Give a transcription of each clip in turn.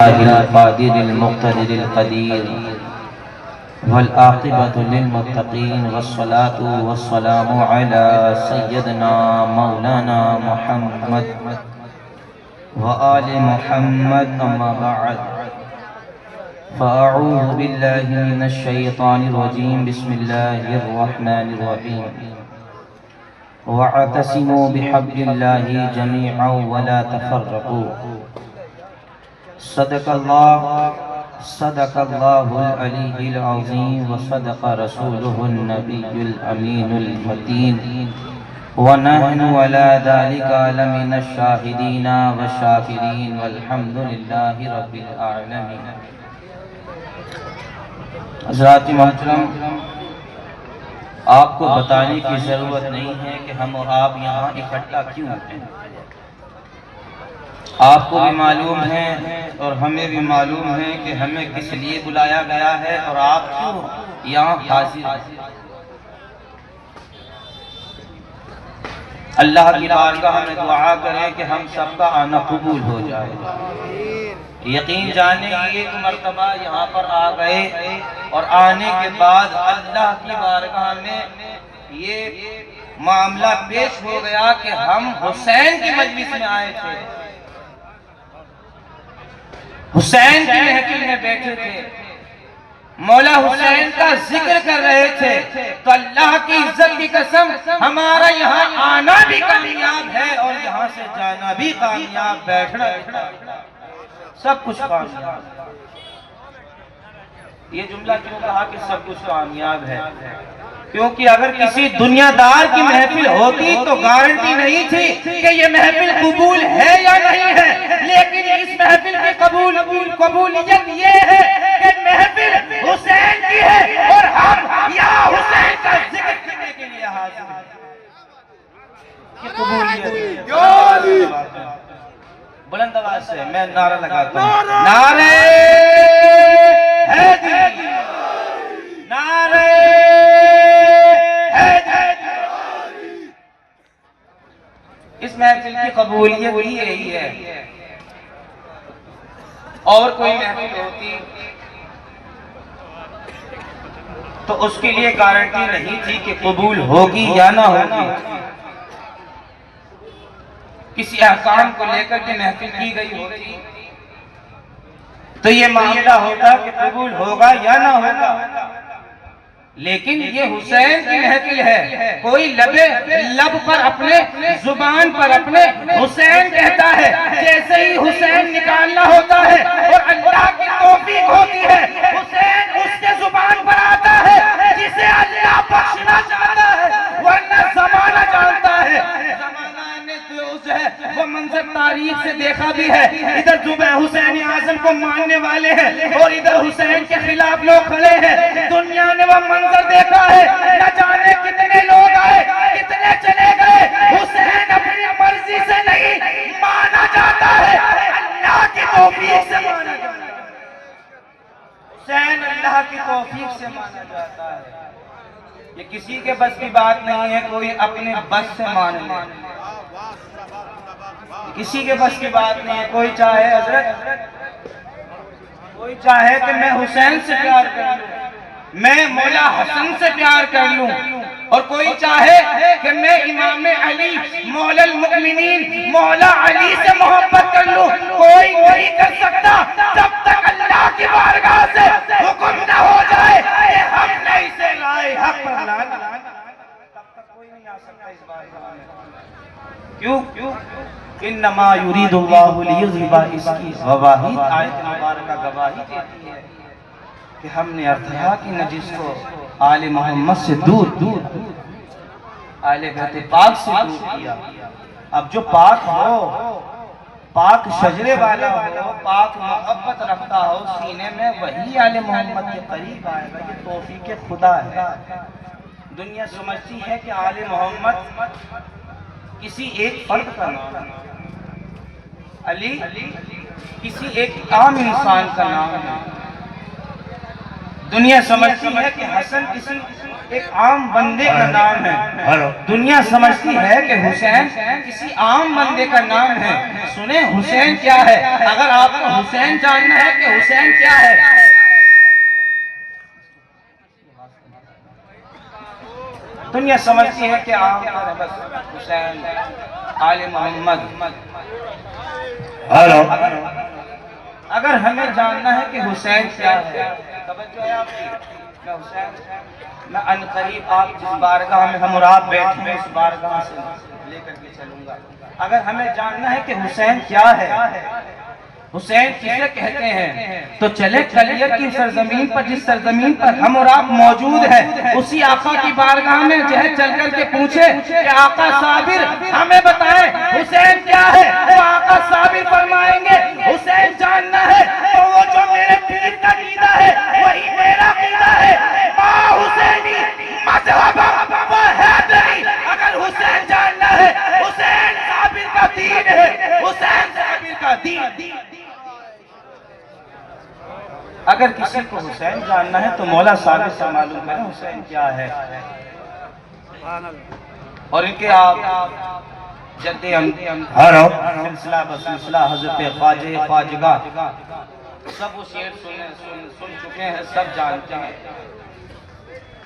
القادر المقتدر القدير والعاقبة للمتقين والصلاة والسلام على سيدنا مولانا محمد وآل محمد أما بعد فأعوذ بالله من الشيطان الرجيم بسم الله الرحمن الرحيم واعتصموا بحبل الله جميعا ولا تفرقوا صدق اللہ العلی العظیم وصدق رسولہ النبی الامین المتین ونحن علی ذلک لمن الشاہدین والشاکرین والحمد للہ رب العالمین۔ حضرات محترم، آپ کو بتانے کی ضرورت نہیں ہے کہ ہم اور آپ یہاں اکٹھا کیوں ہیں۔ آپ کو بھی معلوم ہے اور ہمیں بھی معلوم ہے کہ ہمیں کس لیے بلایا گیا ہے اور آپ کیوں یہاں حاضر ہیں۔ اللہ کی بارگاہ میں دعا کریں کہ ہم سب کا آنا قبول ہو جائے۔ یقین جانے ایک مرتبہ یہاں پر آ گئے اور آنے کے بعد اللہ کی بارگاہ میں یہ معاملہ پیش ہو گیا کہ ہم حسین کی مجلس میں آئے تھے، حسین کی محفل میں بیٹھے تھے، مولا حسین کا ذکر کر رہے تھے، تو اللہ کی عزت کی قسم ہمارا یہاں آنا بھی کامیاب ہے اور یہاں سے جانا بھی کامیاب، بیٹھنا بھی کامیاب، سب کچھ کامیاب۔ یہ جملہ کیوں کہا کہ سب کچھ کامیاب ہے؟ کیونکہ اگر کسی دنیا دار کی محفل ہوتی تو گارنٹی نہیں تھی کہ یہ محفل قبول ہے یا نہیں ہے، لیکن اس محفل کی قبولیت یہ ہے کہ محفل حسین کی ہے اور ہم یا حسین کا ذکر کرنے کے لیے حاضر ہیں۔ یہ قبولیت ہے۔ بلند آواز سے میں نعرہ لگاتا ہوں، نعرہ حیدری، نعرہ اس محفل کی قبولیت بھی یہی ہے۔ اور کوئی محفل ہوتی تو اس کے لیے گارنٹی نہیں تھی کہ قبول ہوگی یا نہ ہوگی۔ کسی احکام کو لے کر کے محفل کی گئی ہوتی تو یہ معاملہ ہوتا کہ قبول ہوگا یا نہ ہوگا، لیکن یہ حسین کی محفل ہے۔ کوئی لب پر اپنے زبان پر اپنے حسین کہتا ہے، جیسے ہی حسین نکالنا ہوتا ہے اور اللہ کی توفیق ہوتی ہے، حسین اس کے زبان پر آتا ہے جسے اللہ بخشنا چاہتا ہے، ورنہ زمانہ جانتا ہے۔ وہ منظر تاریخ سے دیکھا بھی ہے، ادھر جمعہ حسین اعظم کو ماننے والے ہیں اور ادھر حسین کے خلاف لوگ کھڑے ہیں۔ دنیا نے وہ منظر دیکھا ہے، نہ جانے کتنے لوگ آئے کتنے چلے گئے، حسین اپنی مرضی سے نہیں مانا جاتا ہے، اللہ کی توفیق سے مانا جاتا ہے۔ حسین اللہ کی توفیق سے مانا جاتا ہے۔ یہ کسی کے بس کی بات نہیں ہے کوئی اپنے بس سے مان لے، کسی کے بس کی بات نہیں ہے۔ کوئی چاہے حضرت، کوئی چاہے کہ میں حسین سے پیار کر لوں، میں مولا حسن سے پیار کر لوں، اور کوئی چاہے کہ میں امام علی مولا المؤمنین مولا علی سے محبت کر لوں، کوئی نہیں کر سکتا جب تک اللہ کی بارگاہ سے حکم نہ ہو جائے کہ ہم نے اسے رائے حق پر لانا، تب تک کوئی نہیں آ سکتا اس بارگاہ میں۔ کیوں؟ انما یرید اللہ لیذہب، اس کی گواہی آیت مبارکہ گواہی دیتی ہے کہ ہم نے ارتحا کی نجس کو آل محمد سے دور آل بیت پاک سے دور کیا۔ اب جو پاک ہو، پاک شجرے والا ہو، پاک محبت رکھتا ہو سینے میں، وہی آل محمد کے قریب آئے گا۔ یہ توفیق خدا ہے۔ دنیا سمجھتی ہے کہ آل محمد کسی ایک فرد کا نام ہے، علی کسی ایک عام انسان کا نام ہے، دنیا سمجھتی ہے کہ حسن کسی ایک عام بندے کا نام ہے، دنیا سمجھتی ہے کہ حسین کسی عام بندے کا نام ہے۔ سنیں حسین کیا ہے، اگر آپ کو حسین جاننا ہے کہ حسین کیا ہے، دنیا سمجھتی ہے کہ عام بس حسین آل محمد۔ اگر ہمیں جاننا ہے کہ حسین کیا ہے، توجہ ہے آپ کی، میں حسین میں عنقریب آپ جس بارگاہ میں ہم اور آپ بیٹھے ہیں اس بارگاہ سے لے کر کے چلوں گا۔ اگر ہمیں جاننا ہے کہ حسین کیا ہے، حسین کسے کہتے ہیں، تو چلے کلیت کی سرزمین پر، جس سرزمین پر ہم اور آپ موجود ہیں، اسی آقا کی بارگاہ میں جو ہے چل کر کے پوچھے کہ آقا صابر ہمیں بتائیں حسین کیا ہے، تو آقا صابر فرمائیں گے حسین جاننا ہے تو وہ جو میرے پیر کا عقیدہ ہے وہی میرا عقیدہ ہے، ماں حسینی مذہب و حیدری۔ اگر حسین جاننا ہے، حسین صابر کا دین ہے، حسین صابر کا دین۔ اگر کسی کو حسین جاننا ہے تو مولا صابر سے معلوم کریں حسین کیا ہے، اور ان کے آپ جد سلسلہ بسلسلہ حضرت خواجہ خواجگاہ سب وہ شعر سن چکے ہیں، سب جانتے ہیں۔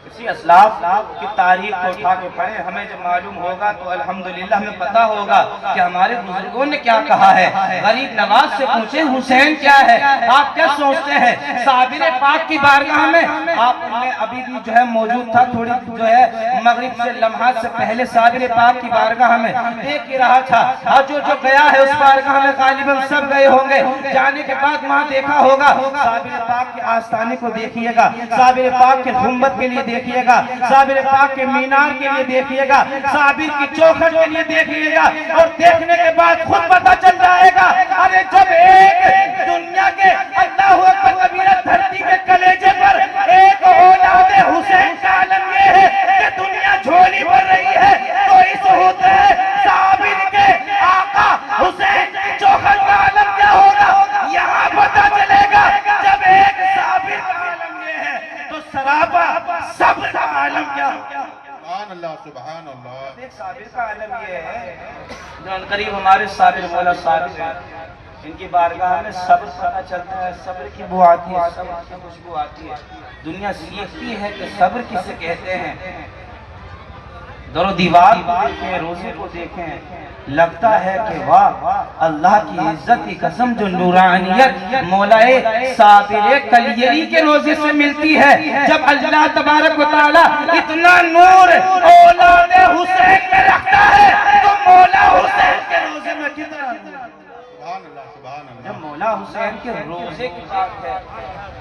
اسی اسلاف کی تاریخ کو اٹھا کے پڑھیں، ہمیں جب معلوم ہوگا تو الحمدللہ ہمیں پتا ہوگا کہ ہمارے بزرگوں نے کیا کہا ہے۔ غریب نواز سے پوچھیں حسین کیا ہے، آپ کیا سوچتے ہیں؟ صابر پاک کی بارگاہ میں آپ نے ابھی بھی جو ہے موجود تھا، تھوڑی جو ہے مغرب سے لمحات سے پہلے صابر پاک کی بارگاہ میں دیکھ ہی رہا تھا، اور جو گیا ہے اس بارگاہ میں غالباً سب گئے ہوں گے، جانے کے بعد وہاں دیکھا ہوگا صابر پاک کے آستانے کو دیکھیے گا، صابر پاک کے گنبد کے لیے دیکھیے گا، صابر پاک کے مینار کے لیے دیکھیے گا، صابر کی چوکھٹ کے لیے دیکھیے گا، اور دیکھنے کے بعد خود پتہ چل جائے گا ارے جب ایک دنیا کے اللہ اکبر کبیرہ دھرتی کے کلیجے پر ایک اولاد حسین کا عالم یہ ہے کہ دنیا جھولی بھر رہی ہے، تو اس ہوتے صابر کے آقا حسین کی چوکھٹ کا عالم کیا ہوگا، یہاں پتہ چلے گا جب ایک صابر کا عالم یہ ہے تو سراپا صبر کا عالم کیا ہوگا۔ سبحان اللہ سبحان اللہ۔ ایک صابر کا عالم یہ ہے جو انقریب ہمارے صابر مولا صابر ہیں، ان کی بارگاہ میں صبر پتہ چلتا ہے، صبر کی بو آتی ہے، صبر کی خوشبو آتی ہے، دنیا سیکھتی ہے کہ صبر کسے کہتے ہیں۔ در و دیوار کو دیکھیں، روزے کو دیکھیں، لگتا ہے کہ واہ اللہ کی عزت کی قسم جو نورانیت مولائے صابر کلیری کے روزے سے ملتی ہے، جب اللہ تبارک و تعالی اتنا نور اولاد حسین میں رکھتا ہے تو مولا حسین کے روزے میں کتنا نور۔ سبحان اللہ سبحان اللہ۔ جب مولا حسین کے روزے کی بات ہے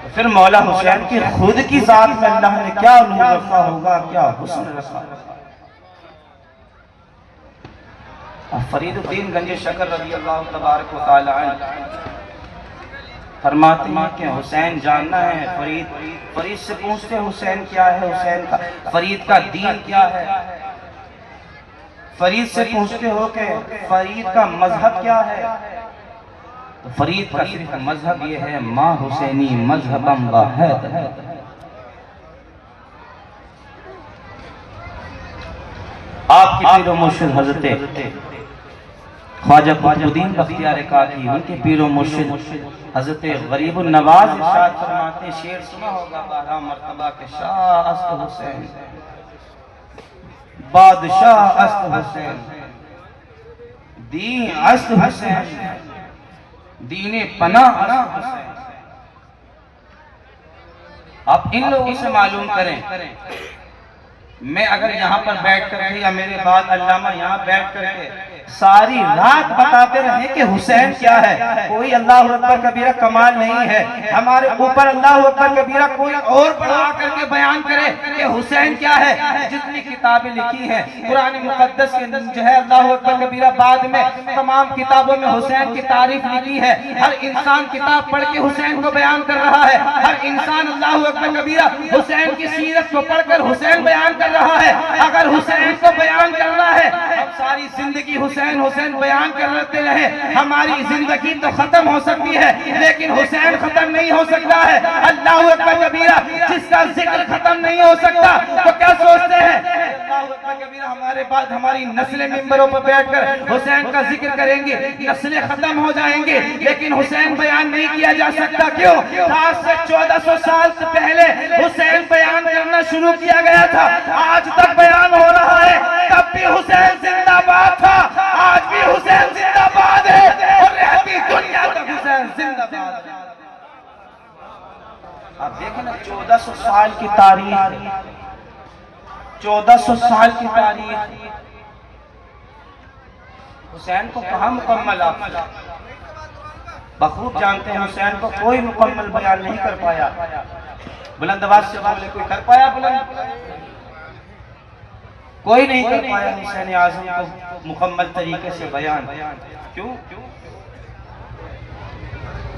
تو پھر مولا حسین کی خود کی ذات میں اللہ نے کیا نور رکھا ہوگا، کیا حسن رکھا ہوگا۔ فرید الدین گنج شکر رضی اللہ تبارک و تعالی عنہ فرماتے ہیں کہ حسین جاننا ہے، فرید سے پوچھتے حسین کیا ہے، حسین کا فرید کا دین کیا ہے، فرید سے پوچھتے ہو کہ فرید کا مذہب کیا ہے، تو فرید کا صرف مذہب یہ ہے ماں حسینی مذہبم واحد۔ آپ کی پیر و مرشد حضرت خواجہ قطب الدین بختیار کاکی، ان کے پیر و مرشد حضرت غریب النواز ارشاد فرماتے ہیں، شعر سنا ہوگا 12 مرتبہ کہ شاہ است حسین بادشاہ است حسین دین است حسین دین پناہ است حسین۔ آپ ان لوگوں سے معلوم کریں، میں اگر یہاں پر بیٹھ کر کے یا میرے بعد علامہ یہاں بیٹھ کر کے ساری رات بتاتے رہے کہ حسین کیا ہے، کوئی اللہ اکبر کبیرہ کمال نہیں ہے، ہمارے اوپر اللہ اکبر کبیرہ کوئی اور بڑھا کر کے بیان کرے کہ حسین کیا ہے۔ جتنی کتابیں لکھی ہیں قرآن مقدس کے جو ہے اللہ اکبر کبیرہ بعد میں تمام کتابوں میں حسین کی تعریف لکھی ہے، ہر انسان کتاب پڑھ کے حسین کو بیان کر رہا ہے، ہر انسان اللہ اکبر کبیرہ حسین کی سیرت کو پڑھ کر حسین بیان کر رہا ہے۔ اگر حسین کو بیان کرنا ہے ساری زندگی حسین حسین بیان کرتے رہے، ہماری زندگی تو ختم ہو سکتی ہے لیکن حسین ختم نہیں ہو سکتا ہے۔ اللہ اکبر کبیرہ، جس کا ذکر ختم نہیں ہو سکتا تو کیا سوچتے ہیں؟ اللہ اکبر کبیرہ، ہمارے بعد ہماری نسلیں ممبروں پر بیٹھ کر حسین کا ذکر کریں گے، نسلیں ختم ہو جائیں گے لیکن حسین بیان نہیں کیا جا سکتا۔ کیوں؟ آج سے 1400 سال سے پہلے حسین بیان کرنا شروع کیا گیا تھا، آج تک بیان ہو رہا ہے۔ تب بھی حسین زندہ باد تھا، آج بھی حسین زندہ باد ہے اور رہتی دنیا تک حسین زندہ باد ہے۔ آپ دیکھیں نا 1400 سال کی تاریخ، 1400 سال کی تاریخ، حسین کو کہاں مکمل آپ بخوب جانتے ہیں حسین کو کوئی مکمل بیان نہیں کر پایا۔ بلند آواز سے بولے، کوئی کر پایا بلند؟ کوئی نہیں کر پایا حسین اعظم کو مکمل طریقے سے بیان۔ کیوں؟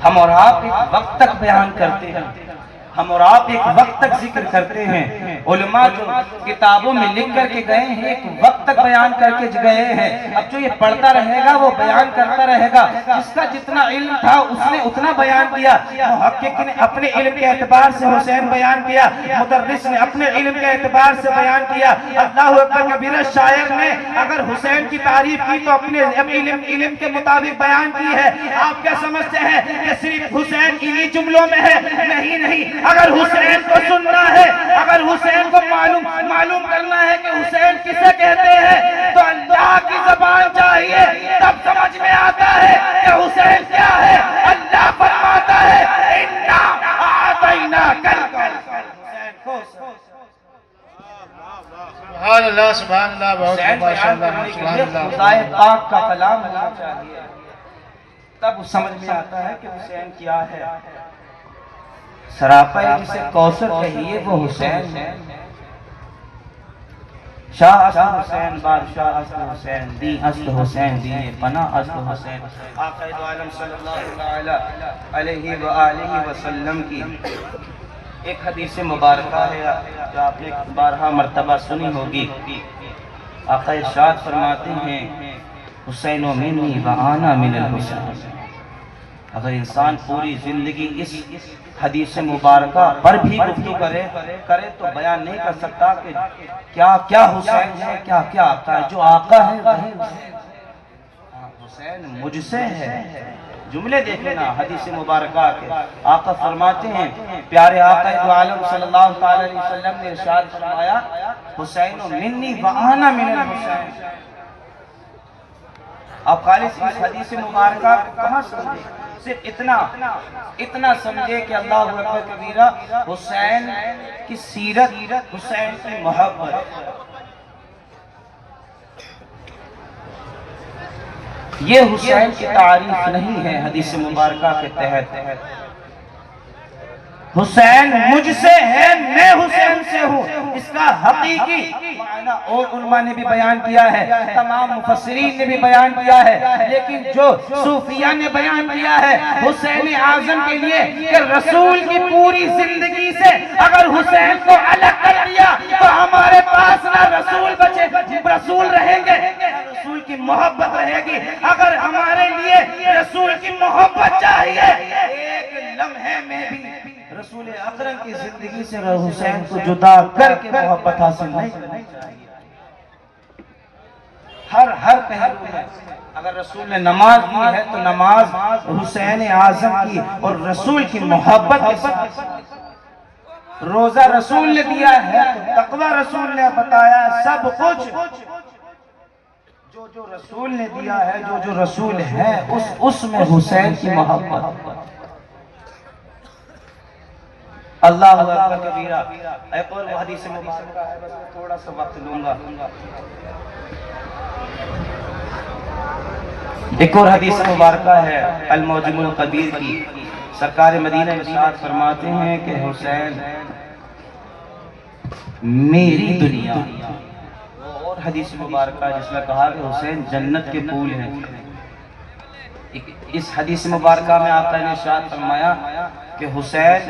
ہم اور آپ ایک وقت تک بیان کرتے ہیں، ہم اور آپ ایک وقت تک ذکر کرتے ہیں۔ علماء جو کتابوں میں لکھ کر کے گئے ہیں ایک وقت تک بیان کر کے گئے ہیں، اب جو یہ پڑھتا رہے گا وہ بیان کرتا رہے گا۔ جس کا جتنا علم تھا اس نے اتنا بیان کیا۔ محقق نے اپنے علم کے اعتبار سے حسین بیان کیا، مدرس نے اپنے علم کے اعتبار سے بیان کیا۔ اللہ اکبر کبیرہ، شاعر نے اگر حسین کی تعریف کی تو اپنے علم کے مطابق بیان کی ہے۔ آپ کیا سمجھتے ہیں کہ صرف حسین انہی جملوں میں ہے؟ نہیں، اگر حسین کو سننا ہے، اگر حسین کو معلوم کرنا ہے کہ حسین کسے کہتے ہیں تو اللہ کی زبان چاہیے، تب سمجھ میں آتا ہے کہ حسین کیا ہے۔ اللہ فرماتا ہے اِنَّا أَعْطَيْنَاكَ الْكَوْثَرَ۔ سبحان اللہ سبحان اللہ، بہت ماشاء اللہ سبحان اللہ۔ خدا پاک کا کلام ہونا چاہیے، تب سمجھ میں آتا ہے کہ حسین کیا ہے۔ سراپا جسے کوثر کہیے وہ حسین ہے۔ شاہ اصل حسین، بادشاہ اصل حسین، دین اصل حسین، دین پناہ اصل حسین۔ آقا دو عالم صلی اللہ علیہ وآلہ وسلم کی ایک حدیث مبارکہ ہے جو آپ نے بارہا مرتبہ سنی ہوگی۔ آقا ارشاد فرماتے ہیں حسین منی وآنا من الحسین۔ اگر انسان پوری زندگی اس حدیث مبارکہ پر بھی گفتگو کرے تو بیان نہیں کر سکتا کہ کیا حسین ہے، کیا آقا ہے۔ جو آقا ہے وہی حسین مجھ سے ہے۔ جملے دیکھیں نا حدیث مبارکہ کے، آقا فرماتے ہیں، پیارے آقا دو عالم صلی اللہ علیہ وسلم نے ارشاد فرمایا حسین منی وآنا من الحسین۔ آپ خالص اس حدیث مبارکہ کہاں سمجھے؟ صرف اتنا سمجھے کہ اللہ اکبر کبیرہ حسین کی سیرت، حسین کی محبت، یہ حسین کی تعریف نہیں ہے حدیث مبارکہ کے تحت۔ حسین مجھ سے ہے، میں حسین سے ہوں، اس کا حقیقی معنی اور علماء نے بھی بیان کیا ہے، تمام مفسرین نے بھی بیان کیا ہے، لیکن جو صوفیہ نے بیان کیا ہے حسین اعظم کے لیے کہ رسول کی پوری زندگی سے اگر حسین کو الگ کر دیا تو ہمارے پاس نہ رسول بچے، رسول رہیں گے، رسول کی محبت رہے گی۔ اگر ہمارے لیے رسول کی محبت چاہیے، ایک لمحے میں بھی رسول اکرم کی زندگی سے حسین کو جدا کر کے محبت حاصل نہیں کرنی چاہیے۔ ہر پہلو میں اگر رسول نے نماز دی ہے تو نماز حسین اعظم کی اور رسول کی محبت کے ساتھ۔ روزہ رسول نے دیا ہے تو تقوی رسول نے بتایا، سب کچھ جو رسول نے دیا ہے، جو رسول ہے اس میں حسین کی محبت۔ اللہ اکبر کبیرہ، ایک اور حدیث مبارکہ ہے، بس میں تھوڑا سا وقت لوں گا۔ ایک اور حدیث مبارکہ ہے المعجم الکبیر کی، سرکار مدینہ ارشاد فرماتے ہیں کہ حسین میری دنیا۔ اور حدیث مبارکہ جس میں کہا کہ حسین جنت کے پھول ہیں۔ اس حدیث مبارکہ میں آقا نے ارشاد فرمایا کہ حسین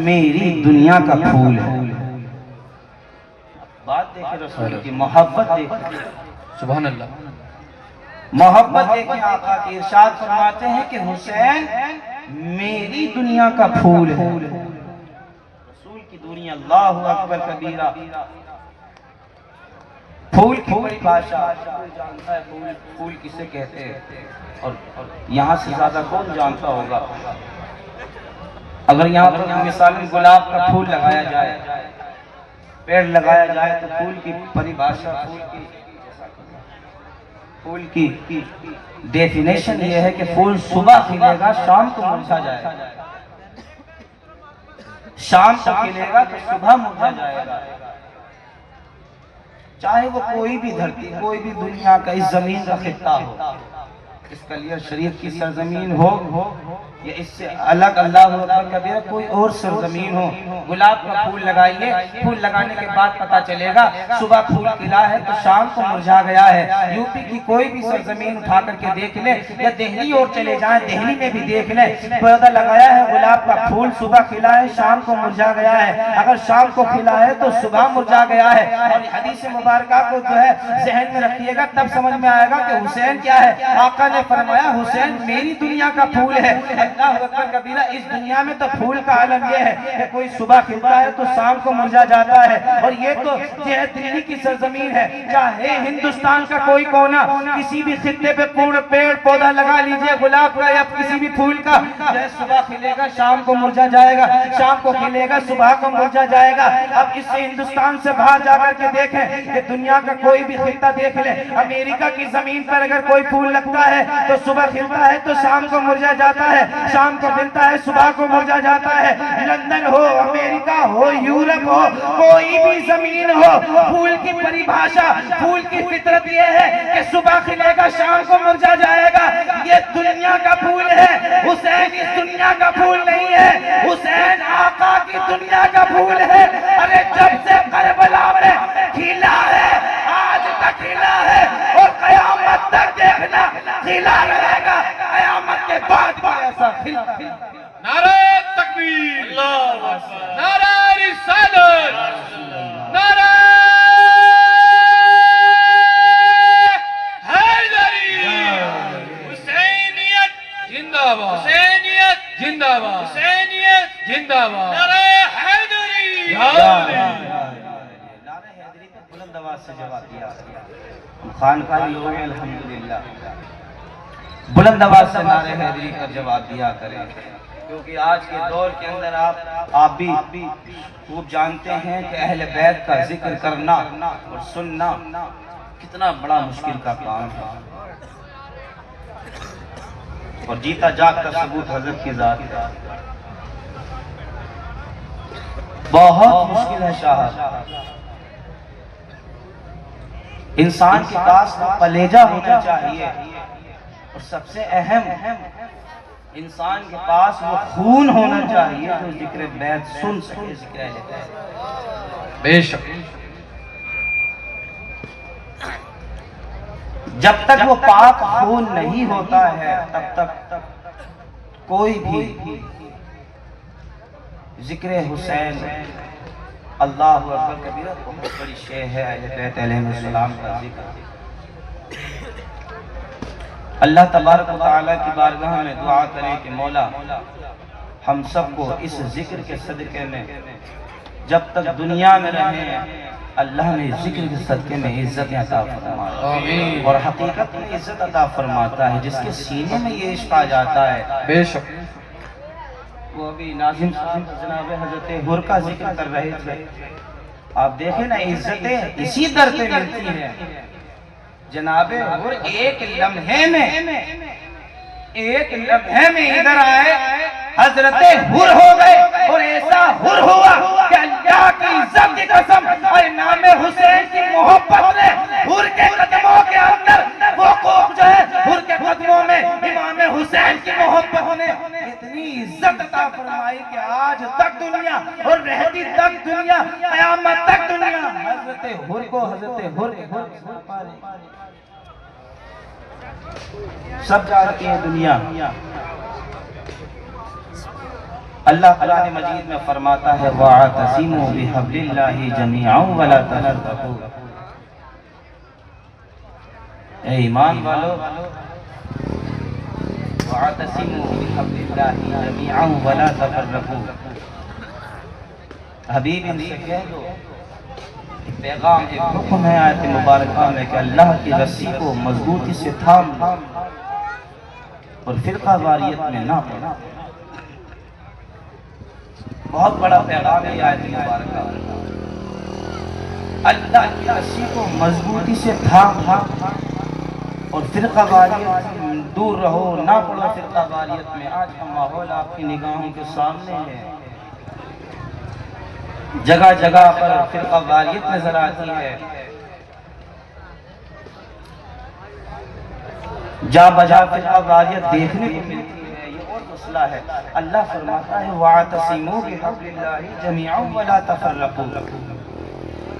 میری دنیا کا پھول ہے۔ بات دیکھیں رسول کی محبت دیکھیں، سبحان اللہ. محبت دیکھیں آقا کی، ارشاد فرماتے ہیں کہ حسین میری دنیا کا پھول ہے. رسول کی دنیا، اللہ اکبر کبیرہ. پھول کی پریبھاشا جانتا ہے، پھول کسے کہتے ہیں، اور یہاں سے زیادہ کون جانتا ہوگا؟ اگر یہاں پر مثال گلاب کا پھول لگایا جائے، پیڑ لگایا جائے، تو پھول کی پریبھاشا، پھول کی ڈیفینیشن یہ ہے کہ پھول صبح کھلے گا، شام کو مرجھا جائے گا. شام کو کھلے گا تو صبح مرجھا جائے گا. چاہے وہ کوئی بھی دھرتی، کوئی بھی دنیا کا اس زمین کا خطہ ہو، اس کلیئر شریف کی سرزمین ہو یا اس سے الگ اللہ اکبر کبیرہ کوئی اور سرزمین ہو، گلاب کا پھول لگائیے، پھول لگانے کے بعد پتہ چلے گا صبح پھول کھلا ہے تو شام کو مرجھا گیا ہے. یو پی کی کوئی بھی سرزمین اٹھا کر کے دیکھ لیں یا دہلی اور چلے جائیں، دہلی میں بھی دیکھ لیں، پودا لگایا ہے گلاب کا پھول، صبح کھلا ہے شام کو مرجھا گیا ہے. اگر شام کو کھلا ہے تو صبح مرجھا گیا ہے. اور حدیث مبارکہ کو جو ہے ذہن میں رکھیے گا، تب سمجھ میں آئے گا کہ حسین کیا ہے. آقا نے فرمایا حسین میری دنیا کا پھول ہے. اللہ اکبر کبیرہ. اس دنیا میں تو پھول کا عالم یہ ہے کہ کوئی صبح کھلتا ہے تو شام کو مرجھا جاتا ہے. اور یہ تو دہلی کی سرزمین ہے، چاہے ہندوستان کا کوئی کونا، کسی بھی خطے پہ پیڑ پودا لگا لیجئے گلاب کا یا کسی بھی پھول کا، صبح کھلے گا شام کو مرجھا جائے گا، شام کو کھلے گا صبح کو مرجھا جائے گا. اب اس سے ہندوستان سے باہر جا کر کے دیکھیں کہ دنیا کا کوئی بھی خطہ دیکھ لیں، امریکہ کی زمین پر اگر کوئی پھول لگتا ہے تو صبح کھلتا ہے تو شام کو مرجھا جاتا ہے، شام کو کھلتا ہے صبح کو مرجھا جاتا ہے. لندن ہو، امریکہ ہو، یورپ ہو، کوئی بھی زمین ہو، پھول کی پریبھاشا، پھول کی فطرت یہ ہے کہ صبح کھلے گا شام کو مرجھا جائے گا. یہ دنیا کا پھول ہے. حسین اس دنیا کا پھول نہیں ہے، حسین آقا کی دنیا کا پھول ہے. ارے جب سے کربلا میں کھلا ہے، آج تک کھلا ہے اور قیامت تک دیکھنا کھلا رہے گا. قیامت کے بعد بھی ایسا کھلا. نعرہ تکبیر، نعرہ رسالت، نعرہ حیدری. حسینیت زندہ باد، حسینیت زندہ باد، حسینیت زندہ باد. نعرہ حیدری. نعرہ حیدری کو بلند آواز سے جواب دیا. خانقاہ لوگ ہیں الحمدللہ، بلند آواز سے نعرہ حیدری کا جواب دیا کریں، کیونکہ آج کے دور کے اندر آپ بھی خوب جانتے ہیں کہ اہل بیت کا ذکر کرنا اور سننا کتنا بڑا مشکل کا کام ہے. اور جیتا جاگتا ثبوت حضرت کی ذات ہے. بہت مشکل ہے شاہد. انسان کے پاس وہ کلیجہ ہونا چاہیے، اور سب سے اہم انسان کے پاس وہ خون ہونا چاہیے جو ذکر بیت سن سکے، ذکر اہل بیت. بے شک. جب تک وہ پاک خون نہیں ہوتا ہے تب تک کوئی بھی ذکر حسین اللہ اکبر کبیرہ بہت بڑی شے ہے. اہل بیت علیہ السلام کا ذکر. اللہ تبارک و تعالیٰ کی بارگاہ میں دعا کریں کہ مولا ہم سب کو اس ذکر کے صدقے میں جب تک دنیا میں رہیں اللہ نے ذکر کے صدقے میں عزت عطا فرمائے، اور حقیقت میں عزت عطا فرماتا ہے جس کے سینے میں یہ عشق آ جاتا ہے. بے شک. وہ ابھی ناظم صاحب جناب حضرت حر کا ذکر کر رہے تھے. آپ دیکھیں نا عزتیں اسی در پہ ملتی ہیں. جناب حر ایک لمحے میں ادھر آئے، حضرت حر ہو گئے، اور ایسا حر ہوا کہ اللہ کی عزت کی قسم اور نام حسین کی محبت نے حر کے قدموں کے اندر وقوف جو ہے، حر کے قدموں میں امام حسین کی محبت نے اتنی عزت عطا فرمائی کہ آج تک دنیا اور رہتی تک دنیا، قیامت تک دنیا حضرت حر کو حضرت حر پارے. سب جانتی ہے دنیا. اللہ قرآن مجید میں فرماتا ہے وَاعْتَصِمُوا بِحَبْلِ اللَّهِ جَمِيعًا وَلَا تَفَرَّقُوا. اے ایمان والو وَاعْتَصِمُوا بِحَبْلِ اللَّهِ جَمِيعًا وَلَا تَفَرَّقُوا، حبیب ان سے کہہ دو، پیغام ایک حکم ہے آیت مبارکہ میں کہ اللہ کی رسی کو مضبوطی سے تھام لو اور فرقہ واریت میں نہ پڑو۔ بہت بڑا پیغام ہے آیت مبارکہ، اللہ کی رسی کو مضبوطی سے تھام اور فرقہ واریت دور رہو، نہ پڑو فرقہ واریت میں۔ آج کا ماحول آپ کی نگاہوں کے سامنے ہے، جگہ جگہ پر فرقہ واریت نظر آتی ہے، جا بجا فرقہ واریت دیکھنے کو ملتی ہے، یہ اور مسئلہ ہے۔ اللہ فرماتا ہے وَاعْتَصِمُوا بِحَبْلِ اللَّهِ جَمِيعًا وَلَا تَفَرَّقُوا،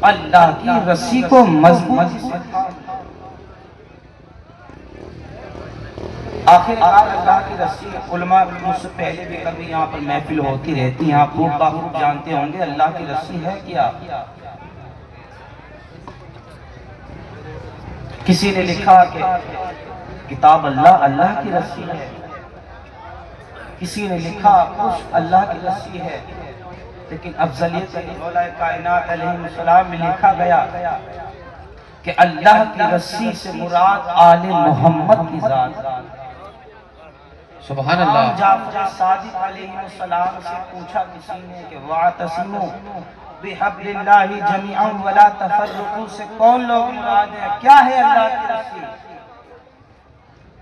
اللہ کی رسی کو مضبوطی سے تھام لو۔ آخر اللہ کی رسی، علماء مجھ سے پہلے بھی کبھی یہاں پر محفل ہوتی رہتی ہیں، آپ خوب بخوب جانتے ہوں گے اللہ کی رسی ہے کیا؟ کسی نے لکھا کہ کتاب اللہ کی رسی ہے، کسی نے لکھا کچھ اللہ کی رسی ہے، لیکن افضلیت مولا کائنات علیہ السلام میں لکھا گیا کہ اللہ کی رسی سے مراد آل محمد کی ذات۔ سبحان اللہ۔ جعفر صادق علیہ السلام سے پوچھا کسی نے کہ وَاعْتَصِمُوا بِحَبْلِ اللَّهِ جَمِيعًا وَلَا تَفَرَّقُوا سے کون لوگ مراد ہیں؟ کیا ہے اللہ کی رسی؟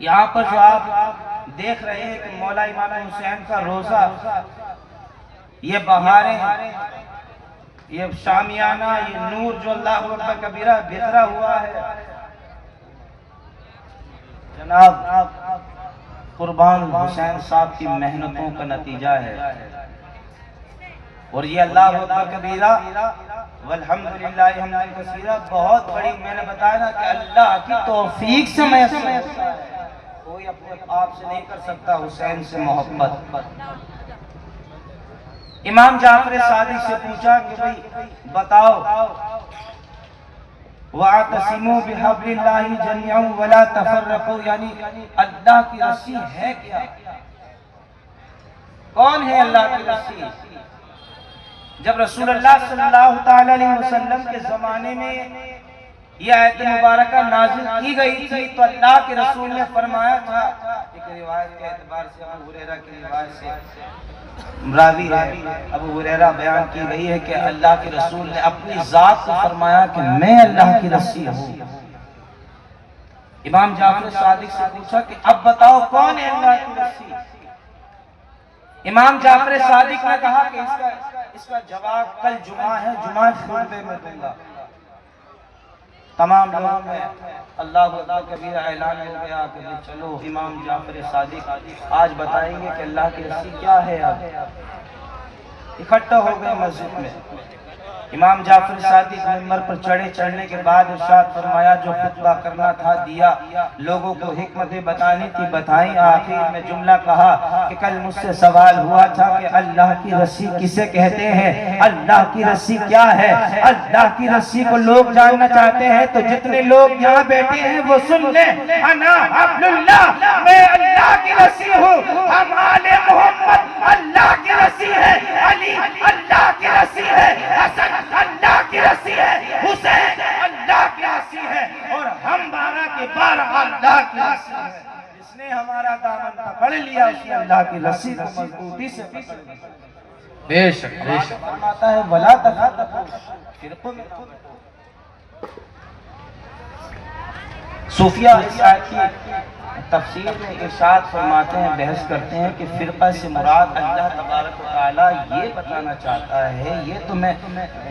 یہاں پر جو آپ دیکھ رہے ہیں کہ مولا امام حسین کا روزہ، یہ بہاریں، یہ شامیانہ، یہ نور جو اللہ اکبر کبیرہ بکھرا ہوا ہے، جناب قربان حسین صاحب کی محنتوں کا نتیجہ ہے، اور یہ اللہ اکبر کبیرہ والحمدللہ حمدًا کثیرا بہت بڑی، میں نے بتایا نا کہ اللہ کی توفیق سے میسر ہوتا ہے، کوئی اپنے آپ سے نہیں کر سکتا حسین سے محبت۔ امام جعفر صادق سے پوچھا کہ بھئی بتاؤ وَاعْتَصِمُوا بِحَبْلِ اللَّهِ جَمِيعًا وَلَا تَفَرَّقُوا، یعنی اللہ کی رسی ہے کیا؟ کون ہے اللہ کی رسی؟ جب رسول اللہ صلی اللہ علیہ وسلم کے زمانے میں یہ آیت مبارکہ نازل کی گئی تھی تو اللہ کے رسول نے فرمایا تھا، ایک روایت کے اعتبار سے ابو ہریرہ کی روایت سے راوی ہے، ابو ہریرہ بیان کی گئی ہے کہ اللہ کے رسول نے اپنی ذات کو فرمایا کہ میں اللہ کی رسی ہوں۔ امام جعفر صادق سے پوچھا کہ اب بتاؤ کون ہے اللہ کی رسی؟ امام جعفر صادق نے کہا کہ اس کا جواب کل جمعہ ہے، جمعہ خطبے میں دوں گا۔ تمام لوگوں میں اللہ اکبر کبیرہ اعلان ہو گیا کہ چلو امام جعفر صادق آج بتائیں گے کہ اللہ کی رسی کیا ہے۔ اب اکٹھا ہو گئے مسجد میں، امام جعفر صادق منبر پر چڑھنے کے بعد ارشاد فرمایا جو خطبہ کرنا تھا دیا، لوگوں کو حکمتیں بتانی تھی بتائیں، آخر میں جملہ کہا کہ کل مجھ سے سوال ہوا تھا کہ اللہ کی رسی کسے کہتے ہیں، اللہ کی رسی کیا ہے؟ اللہ کی رسی کو لوگ جاننا چاہتے ہیں تو جتنے لوگ یہاں بیٹھے ہیں وہ سن لیں، انا حبل اللہ، میں اللہ کی رسی ہوں، ہم آل محمد اللہ کی رسی ہے، علی اللہ کی رسی ہے، حسن اللہ کی رسی ہے، حسین اللہ کی رسی ہے، اور ہم 12 کے 12 اللہ کی رسی ہے۔ جس نے ہمارا دامن پکڑ لیا اس نے اللہ کی رسی کو مضبوطی سے پکڑ لیا۔ بے شک بے شک۔ فرماتا ہے ولا تفرقوا، فرقوں میں صوفیہ اس آیت کی تفسیر میں ارشاد فرماتے ہیں، بحث کرتے ہیں کہ فرقہ سے مراد اللہ تبارک و تعالیٰ یہ بتانا چاہتا ہے، یہ تمہیں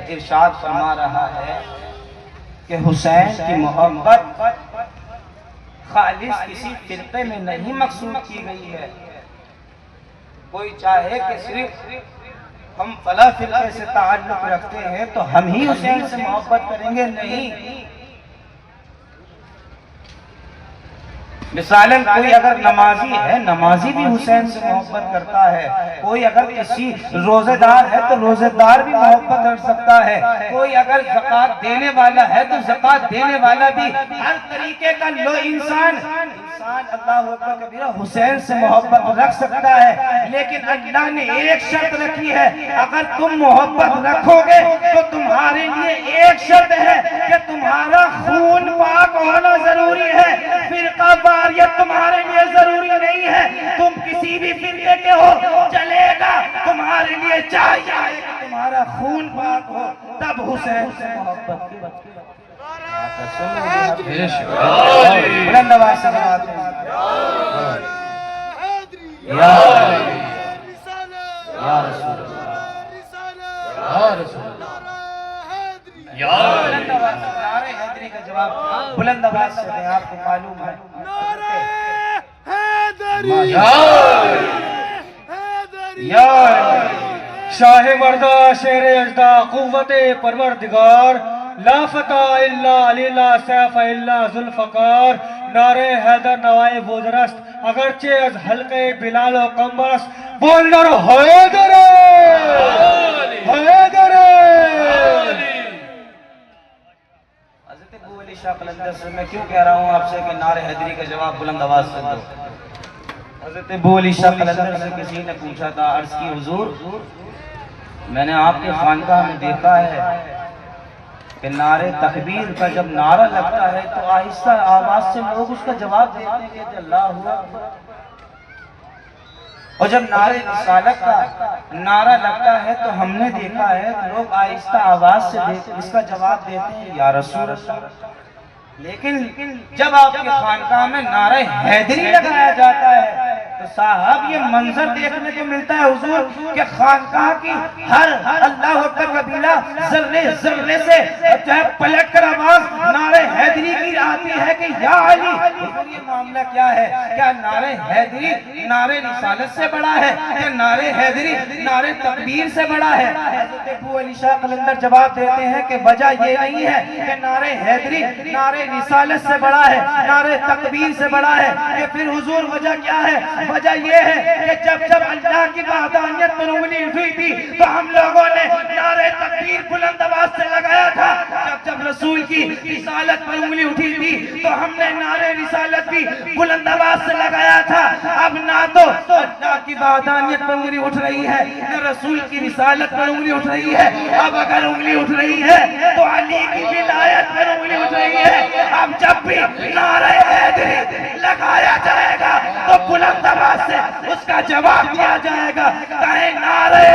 ارشاد فرما رہا ہے کہ حسین کی محبت خالص کسی فرقے میں نہیں مقصود کی گئی ہے۔ کوئی چاہے کہ صرف ہم فلاں فرقے سے تعلق رکھتے ہیں تو ہم ہی حسین سے محبت کریں گے، نہیں، مثالاً کوئی اگر نمازی ہے، نمازی بھی حسین سے محبت کرتا ہے. کوئی اگر کسی روزہ دار ہے تو روزہ دار بھی محبت کر سکتا ہے. کوئی اگر زکوٰۃ دینے والا ہے تو زکوٰۃ دینے والا بھی ہر طریقے کا انسان اللہ اکبر کبیرہ حسین سے محبت رکھ سکتا ہے. لیکن اللہ نے ایک شرط رکھی ہے، اگر تم محبت رکھو گے تو تمہارے لیے ایک شرط ہے کہ تمہارا خون پاک ہونا ضروری ہے. فرقہ واریت تمہارے لیے ضروری نہیں ہے. تم کسی بھی فرقے کے ہو چلے گا، تمہارے لیے چاہیے کہ تمہارا خون پاک ہو، تب حسین سے محبت کی. بلند آواز سے بات ہے. یا رسول بلند آواز سے نعرہ حیدری کا جواب بلند آواز سے دیں. آپ کو معلوم ہے شاہ مردہ شیر اجدا قوت پروردگار لا فتح الا علی لا سیف الا ذوالفقار. نعرہ حیدر نوائے بوزرست اگرچہ از حلقے بلال و کمبرست بولنا رو حیدر حیدر. حضرت ابو علی شاہ قلندر سے میں کیوں کہہ رہا ہوں آپ سے کہ نعرہ حیدری کا جواب بلند آواز سے دو. حضرت ابو علی شاہ قلندر سے کسی نے پوچھا تھا، عرض کی حضور میں نے آپ کے خانقاہ میں دیکھا ہے کہ نعرہ تکبیر کا جب نعرہ لگتا ہے تو آہستہ آواز سے لوگ اس کا جواب دیتے ہیں کہ اللہ اکبر، اور جب نعرہ رسالت کا نعرہ لگتا ہے تو ہم نے دیکھا ہے کہ لوگ آہستہ آواز سے اس کا جواب دیتے ہیں یا رسول اللہ. لیکن جب آپ کے خانقاہ میں نعرہ حیدری لگایا جاتا ہے تو صاحب یہ منظر دیکھنے کو ملتا ہے حضور کہ خانقاہ کی ہر اللہ اکبر قبیلہ ذرے ذرے سے چاہے پلٹ کر آواز نعرہ حیدری کی آتی ہے کہ یا علی. یہ معاملہ کیا ہے؟ کیا نعرہ حیدری نعرہ رسالت سے بڑا ہے یا نعرہ حیدری نعرہ تکبیر سے بڑا ہے؟ حضرت ابو علی شاہ قلندر جواب دیتے ہیں کہ وجہ یہ نہیں ہے کہ نعرہ حیدری نعرہ رسالت سے بڑا ہے، نعرہ تکبیر سے بڑا ہے. کہ پھر حضور وجہ کیا ہے؟ وجہ یہ ہے کہ جب اللہ کی وحدانیت پر انگلی اٹھی تھی تو ہم لوگوں نے نعرہ تکبیر بلند آواز سے لگایا تھا. جب رسول کی رسالت پر انگلی اٹھی تھی تو ہم نے نعرہ رسالت بھی بلند آواز سے لگایا تھا. اب نہ تو اللہ کی وحدانیت پر انگلی اٹھ رہی ہے نہ رسول کی رسالت پر انگلی اٹھ رہی ہے. اب اگر انگلی اٹھ رہی ہے تو علی کی ولایت پر انگلی اٹھ رہی ہے. اب جب بھی نعرہ حیدری لگایا جائے گا تو بلند آواز سے اس کا جواب دیا جائے گا. کہیں نعرہ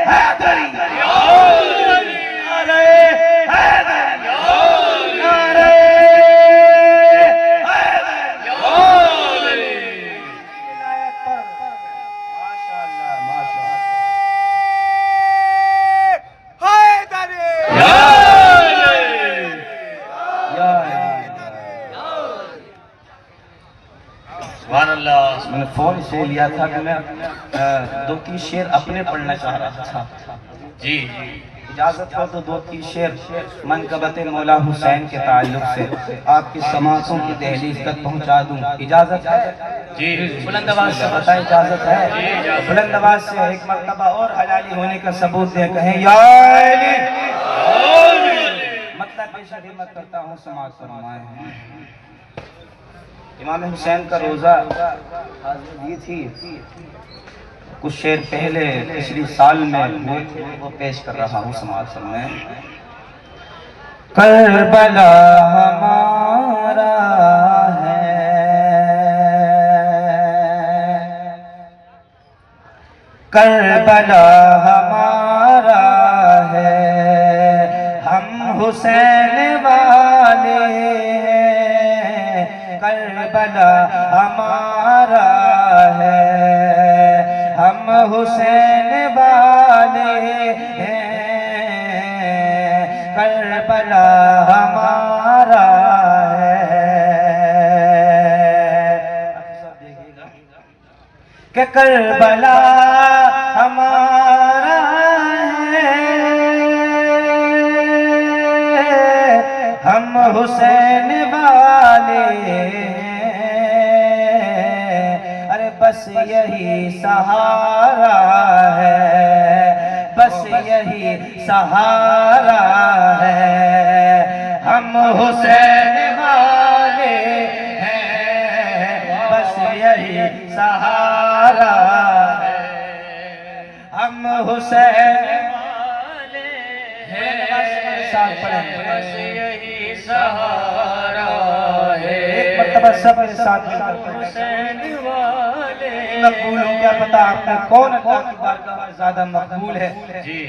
حیدری، نعرہ حیدری، نعرہ حیدری. ماشاءاللہ ماشاءاللہ. میں نے فون اس لیے لیا تھا کہ میں دو تین شعر اپنے پڑھنا چاہ رہا تھا. جی اجازت ہو تو دو تین شعر منقبت مولا حسین کے تعلق سے آپ کی سماعتوں کی دہلیز تک پہنچا دوں. اجازت ہے؟ جی بلند آواز سے بتائیں اجازت ہے؟ بلند آواز سے ایک مرتبہ اور حلالی ہونے کا ثبوت دے کہیں یا علی. مطلب پیش خدمت کرتا ہوں، سماعت فرمائیں. امام حسین کا روزہ حاضر دی تھی، کچھ شعر پہلے پچھلی سال میں ہوئے تھے، وہ پیش کر رہا ہوں، سماعت فرمائیں. کربلا ہمارا ہے، کربلا ہمارا ہے، ہم حسین والے ہیں. کربلا ہمارا ہے، ہم حسین والے ہیں. کربلا ہمارا ہے. کہ کربلا ہمارا ہے، ہم حسین والے ہیں. بس یہی سہارا ہے، بس یہی سہارا ہے، ہم حسین والے ہیں، بس یہی سہارا ہے، ہم حسین والے ہیں، ساتھ پڑھیں، بس یہی سہارا ہے، ایک مرتبہ سب کے ساتھ حسین والے مقبول ہوں، کیا پتا آپ میں کون اللہ کی بارگاہ میں زیادہ مقبول ہے، جی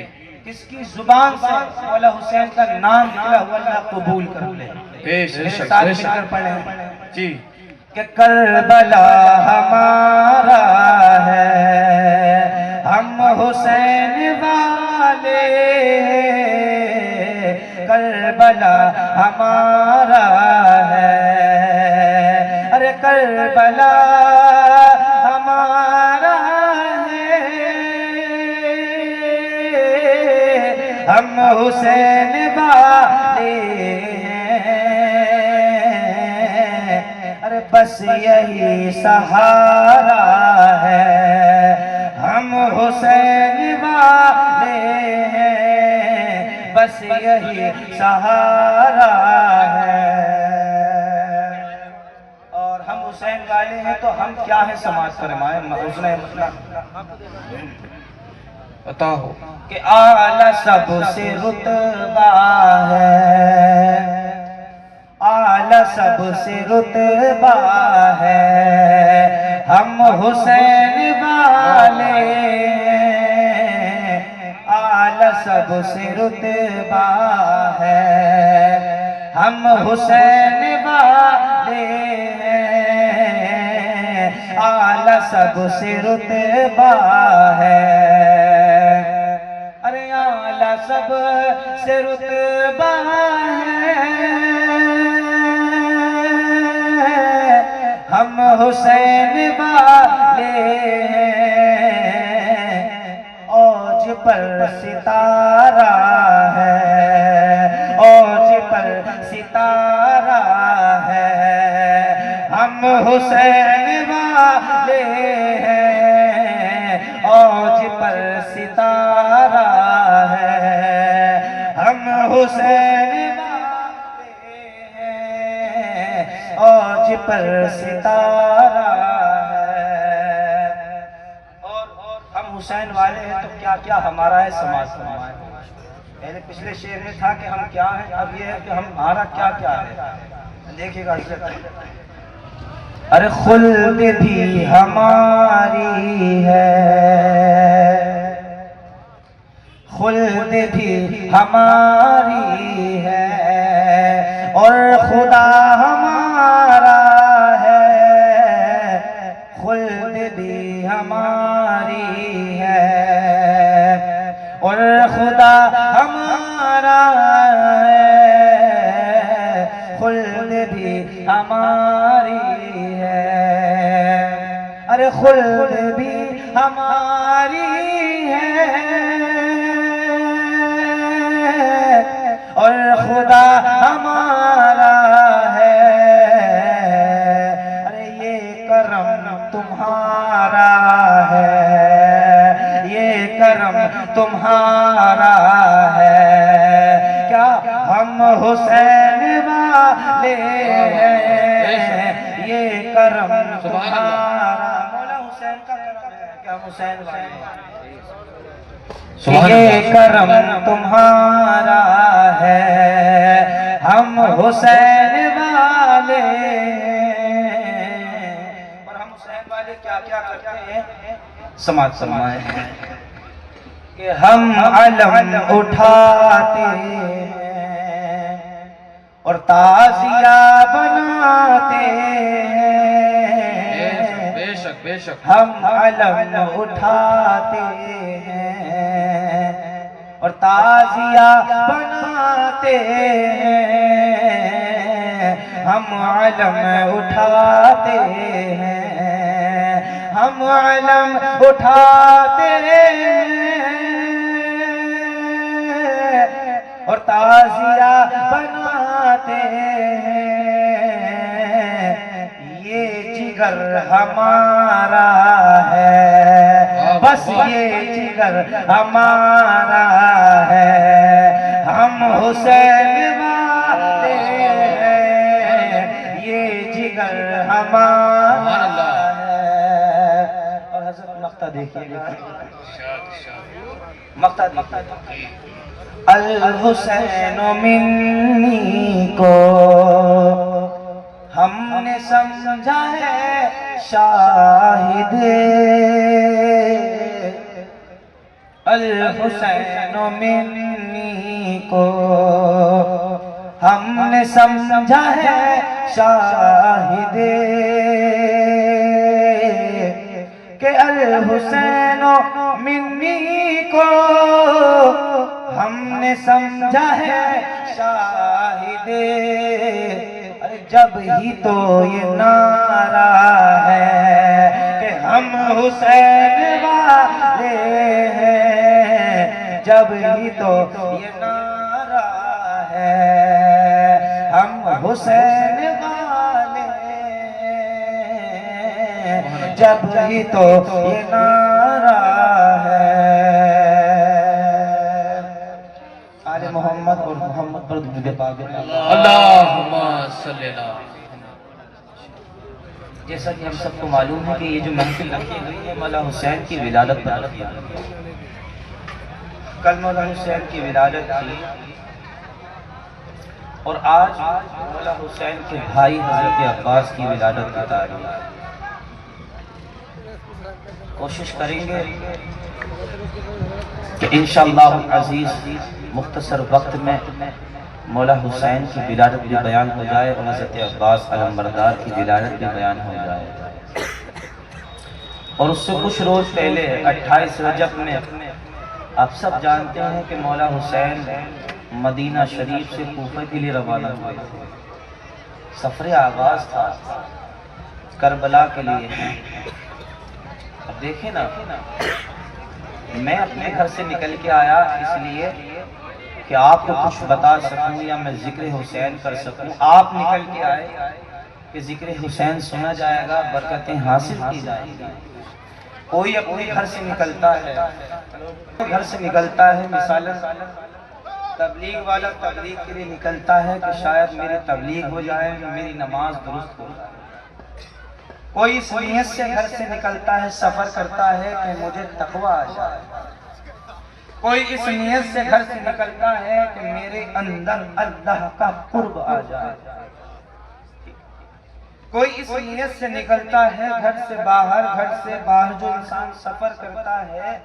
کس کی زبان سے مولا حسین کا نام نکلا ہوا اللہ قبول کر لے، میرے ساتھ مل کر پڑھیں جی کہ کربلا ہمارا ہے، ہم حسین والے، کربلا ہمارا ہے، ارے کربلا ہمارا ہے، ہم حسین والے ہیں، ارے بس یہی سہارا ہے، ہم حسین والے ہیں، بس یہی سہارا ہے، اور ہم حسین والے ہیں تو ہم کیا ہیں سماعت فرمائیں، حسن عطا ہو کہ اعلیٰ سب سے رتبہ ہے، اعلیٰ سب سے رتبہ ہے، ہم حسین والے ہیں، اعلیٰ سب سے رتبہ ہے، ہم حسین والے ہیں، اعلیٰ سب سے رتبہ ہے، ارے اعلیٰ سب سے رتبہ ہے، ہم حسین والے ہیں، اوج پر ستارہ ہے، اوج پر ستارہ ہے، ہم حسین والے ہیں، اوج پر ستارہ ہے، ہم حسین والے ہیں، اوج پر ستارہ ہے، اور ہم حسین والے ہیں تو کیا کیا ہمارا ہے سماعت فرمائیں، پہلے پچھلے شعر میں تھا کہ ہم کیا ہیں، اب یہ ہے کہ ہمارا کیا کیا ہے، دیکھیے گا حضرت، ارے خلد بھی ہماری ہے، خلد بھی ہماری ہے، اور خدا ہمارا ہے، خلد بھی ہماری ہے، اور خدا ہمارا ہے، خلد بھی ہماری ہے، ارے خلد بھی ہماری ہے، اور خدا ہمارا ہے، ارے یہ کرم تمہارا ہے، یہ کرم تمہارا ہے، کیا ہم حسین والے ہیں، یہ کرم تمہارا، مولا حسین کا کرم ہے، کیا حسین یہ کرم تمہارا ہے، ہم حسین والے، اور ہم حسین والے کیا کیا کرتے ہیں سماعت فرمائیں، کہ ہم علم اٹھاتے ہیں اور تعزیہ بناتے ہیں، بے شک بے شک، ہم علم اٹھاتے ہیں اور تعزیہ بناتے ہیں، ہم علم اٹھاتے ہیں، ہم علم اٹھاتے ہیں اور تعزیہ بناتے ہیں، یہ جگر جگر ہمارا ہے، بس یہ جگر ہمارا ہے، ہم حسین والے ہیں، یہ جگر ہمارا ہے۔ اور حضرت مقطع دیکھیے گا، مقطع دیکھیے، الحسین منی کو ہم نے سمجھا ہے شاہد، الحسین منی کو ہم نے سمجھا ہے شاہد، کہ الحسین منی کو ہم نے سمجھا ہے شاہد، جب ہی تو یہ نعرہ ہے کہ ہم حسین والے ہیں، جب ہی تو یہ نعرہ ہے ہم حسین والے ہیں، جب ہی تو یہ نعرہ ہے۔ آل محمد اور محمد پر درود پاک۔ اللہم صلی اللہ۔ جیسا کہ ہم سب کو معلوم ہے کہ یہ جو محفل رکھی ہوئی ہے مولا حسین کی ولادت پر رکھی ہوئی ہے۔ کل مولا حسین کی ولادت تھی اور آج مولا حسین کے بھائی حضرت عباس کی ولادت کی تاریخ۔ کوشش کریں گے کہ انشاءاللہ العزیز مختصر وقت میں مولا حسین کی ولادت بھی بیان ہو جائے اور حضرت عباس علمبردار کی ولادت بھی بیان ہو جائے۔ اور اس سے کچھ روز پہلے 28 رجب میں آپ سب جانتے ہیں کہ مولا حسین مدینہ شریف سے کوفہ کے لیے روانہ ہوئے تھے۔ سفر آغاز تھا کربلا کے لیے۔ اب دیکھیں نا، میں اپنے گھر سے نکل کے آیا اس لیے کہ آپ کو کچھ بتا سکوں یا میں ذکر حسین کر سکوں۔ آپ نکل کے آئے کہ ذکر حسین سنا جائے گا، برکتیں حاصل کی جائیں گی۔ کوئی اپنے گھر سے نکلتا ہے، گھر سے نکلتا ہے مثالاً تبلیغ والا تبلیغ کے لیے نکلتا ہے کہ شاید میری تبلیغ ہو جائے، میری نماز درست ہو جائے۔ کوئی اس نیت سے گھر سے نکلتا ہے، سفر کرتا ہے کہ مجھے تقویٰ آ جائے۔ کوئی اس نیت سے گھر سے نکلتا ہے کہ میرے اندر اللہ کا قرب آ جائے۔ کوئی اس نیت سے نکلتا ہے گھر سے باہر جو انسان سفر کرتا ہے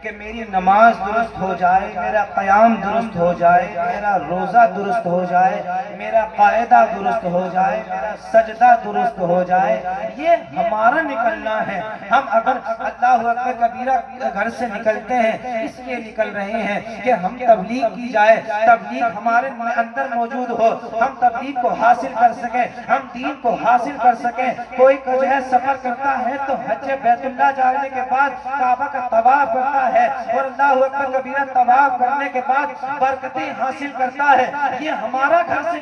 کہ میری نماز درست ہو جائے، میرا قیام درست ہو جائے، میرا روزہ درست ہو جائے، میرا قاعدہ درست ہو جائے، میرا سجدہ درست ہو جائے۔ یہ ہمارا نکلنا ہے۔ ہم اگر اللہ اکبر کبیرہ گھر سے نکلتے ہیں اس لیے نکل رہے ہیں کہ ہم تبلیغ کی جائے، تبلیغ ہمارے اندر موجود ہو، ہم تبلیغ کو حاصل کر سکیں، ہم دین کو حاصل کر سکیں۔ کوئی جو ہے سفر کرتا ہے تو حج بیت اللہ جانے کے بعد کعبہ کا طواف کرتا ہے اور اللہ اکبر کبیرہ طواف کرنے کے بعد برکتیں حاصل کرتا ہے۔ یہ ہمارا گھر سے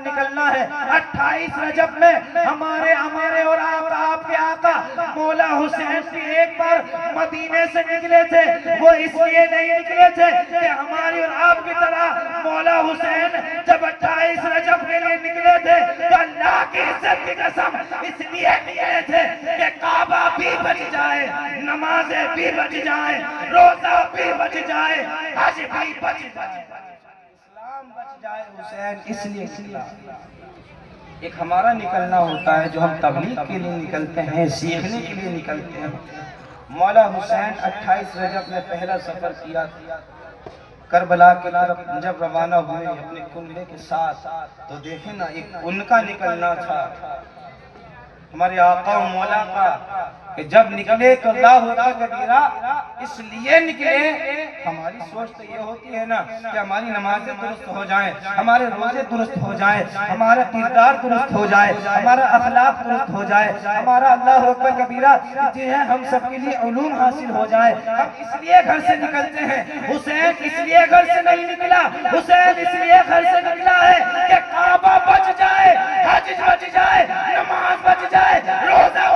نکلنا ہے۔ 28 رجب میں ہمارے اور آپ کے آقا مولا حسین سے ایک بار مدینے سے نکلے تھے۔ وہ اس لیے نہیں نکلے تھے کہ ہماری اور آپ کی طرح مولا حسین جب 28 رجب کے لیے نکلے تھے تو اللہ کی عزت کی قسم اس لیے نکلے تھے کہ کعبہ بھی بچ جائے، نمازیں بھی بچ جائیں، روزہ بھی بچ جائے، حج بھی بچ جائے، اسلام بچ جائے۔ حسین اس لیے نکلا۔ ایک ہمارا نکلنا ہوتا ہے جو ہم تبلیغ کے لیے نکلتے ہیں، سیکھنے کے لیے نکلتے ہیں۔ مولا حسین 28 رجب میں پہلا سفر کیا کربلا کی طرف جب روانہ ہوئے اپنے کنبے کے ساتھ، تو دیکھیں نا ایک ان کا نکلنا تھا ہمارے آقا و مولا کا کہ جب نکلے تو اللہ اکبر کبیرہ اس لیے نکلے۔ ہماری سوچ تو یہ ہوتی ہے نا کہ ہماری نمازیں درست ہو جائیں، ہمارے روزے درست ہو جائیں، ہمارا کردار درست ہو جائے، ہمارا اخلاق درست ہو جائے، ہمارا اللہ اکبر کبیرہ جو ہے ہم سب کے لیے علوم حاصل ہو جائے۔ ہم اس لیے گھر سے نکلتے ہیں۔ حسین اس لیے گھر سے نہیں نکلا، حسین اس لیے گھر سے نکلا ہے کہ کعبہ بچ جائے، حج بچ جائے، نماز بچ جائے، روزہ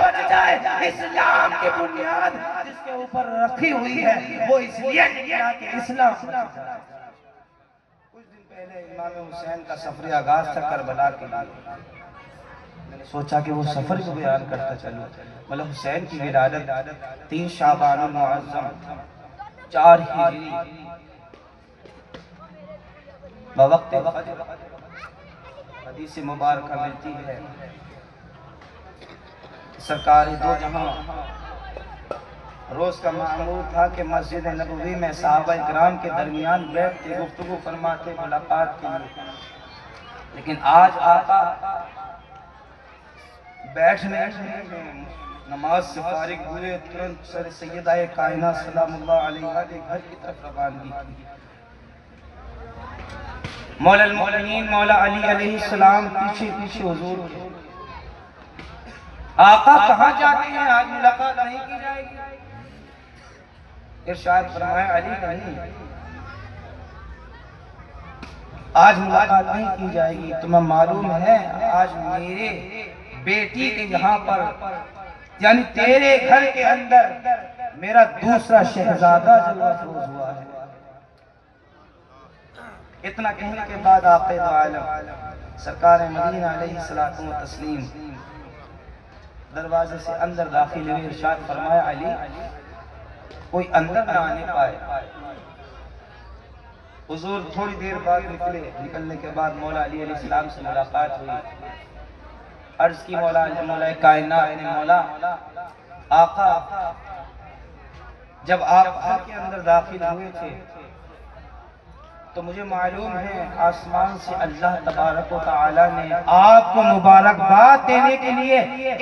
اسلام کی بنیاد جس کے اوپر رکھی ہوئی ہے وہ اس لیے نکلا کہ اسلام کچھ دن پہلے امام حسین کا سفر آغاز تھا کربلا کے لیے. میں نے سوچا کہ وہ سفر کو بیان کرتا چلوں. مولا حسین کی ولادت 3 شعبان المعظم 4 ہجری بوقت فجر حدیث مبارکہ ملتی ہے. سرکار دو جہاں روز کا معمول تھا کہ مسجد نبوی میں صحابہ اکرام کے درمیان بیٹھتے گفتگو فرماتے ملاقات کے لیے. لیکن آج آقا بیٹھنے نماز سے فارغ ہوئے ترنت سر سیدہ کائنات سلام اللہ علیہا کے گھر کی طرف روانگی کی. مولا المؤمنین مولا علی علیہ السلام پیچھے پیچھے حضور کے. آقا کہاں جاتے ہیں؟ آج ملاقات نہیں کی جائے گی. ارشاد فرمایا علی نہیں، آج ملاقات نہیں کی جائے گی. تمہیں معلوم ہے آج میرے بیٹی کے یہاں پر یعنی تیرے گھر کے اندر میرا دوسرا شہزادہ جلوہ افروز ہوا ہے. اتنا کہنے کے بعد آقا دو عالم سرکار مدینہ علیہ الصلوۃ والتسلیم دروازے سے اندر داخل ہوئے. ارشاد فرمایا علی کوئی اندر نہ آنے پائے. حضور تھوڑی دیر بعد نکلے. نکلنے کے بعد مولا علی علیہ السلام سے ملاقات ہوئی. عرض کی مولا کائنات نے مولا آقا جب آپ گھر کے اندر داخل ہوئے تھے تو مجھے معلوم ہے آسمان سے اللہ تبارک و تعالی نے آپ کو مبارکباد دینے کے لیے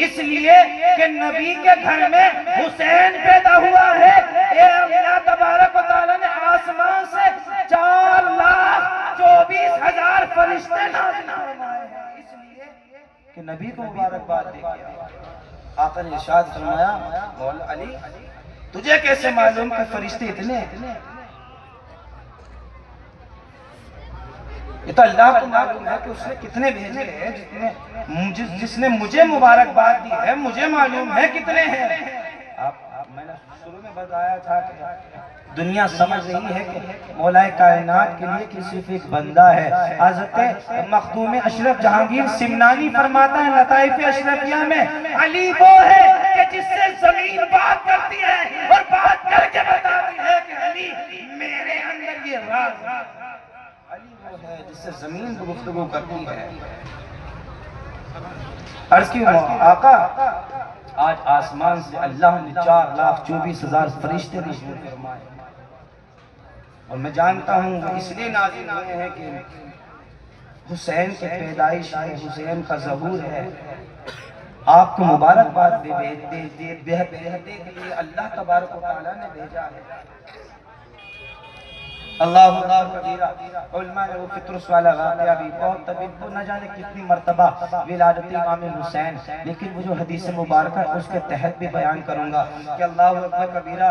اس لیے کہ نبی کے گھر میں حسین پیدا ہوا ہے. اے اللہ تبارک و تعالی نے آسمان سے 4,24,000 فرشتے نازل فرمائے ہیں اس لیے کہ نبی کو مبارکباد دے گیا. آقا نے ارشاد فرمایا مولا علی تجھے کیسے معلوم کہ فرشتے اتنے ہیں؟ یہ تو اللہ کو معلوم ہے کہ اس نے کتنے بھیجے ہیں. جس نے مجھے مبارکباد دی ہے مجھے معلوم ہے کتنے ہیں. میں نے شروع میں بتایا تھا کہ دنیا سمجھ رہی ہے کہ مولا کائنات کے لیے صرف ایک بندہ ہے. حضرت مخدوم اشرف جہانگیر سمنانی فرماتا ہے لطائف اشرفیہ میں علی وہ ہے کہ جس سے زمین بات کرتی ہے اور بات کر کے بتاتی ہے کہ علی میرے اندر یہ راز ہے. علی وہ ہے جس سے زمین کو گفتگو کرتی ہے. عرض کی آقا آج آسمان سے اللہ نے 4,24,000 فرشتے نازل فرمائے اور میں جانتا ہوں وہ اس لیے نازل ہوئے ہیں کہ حسین کی پیدائش ہے، حسین کا ظہور ہے. آپ کو مبارکباد دینے کے لیے اللہ تبارک و تعالیٰ نے بھیجا ہے. اللہ اکبر کبیرہ. علماء نے وہ فطرس والا واقعہ بھی بہت طویل نہ جانے کتنی مرتبہ ولادت امام حسین لیکن وہ جو حدیث مبارکہ ہے اس کے تحت بھی بیان کروں گا کہ اللہ اکبر کبیرہ